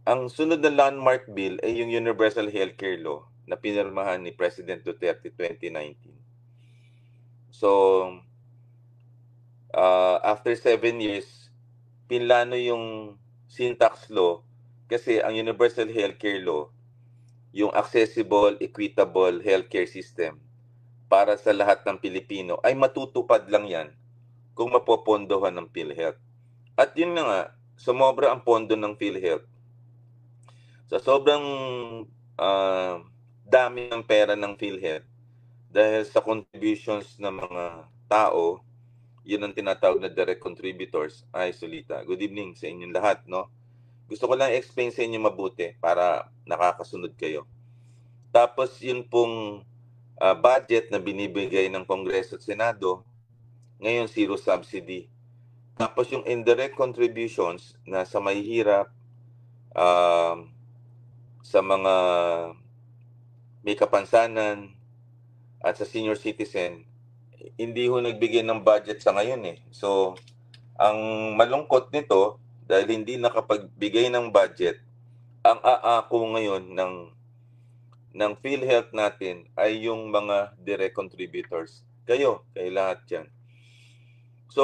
Ang sunod na landmark bill ay yung Universal Healthcare Law na pinirmahan ni President Duterte 2019. So, after 7 years, pinlano yung syntax law kasi ang Universal Healthcare Law, yung accessible, equitable healthcare system para sa lahat ng Pilipino ay matutupad lang yan kung mapopondohan ng PhilHealth. At yun na nga, sumobra ang pondo ng PhilHealth. Sa sobrang dami ng pera ng PhilHealth, dahil sa contributions ng mga tao, yun ang tinatawag na direct contributors. Ay, Solita. Good evening sa inyong lahat, no? Gusto ko lang explain sa inyo mabuti para nakakasunod kayo. Tapos yun pong budget na binibigay ng Kongreso at Senado, ngayon zero subsidy. Tapos yung indirect contributions na sa mahihirap, sa mga may kapansanan, at sa senior citizen, hindi ho nagbigay ng budget sa ngayon eh. So, ang malungkot nito, dahil hindi nakapagbigay ng budget, ang aako ngayon ng PhilHealth natin ay yung mga direct contributors. Kayo lahat yan. So,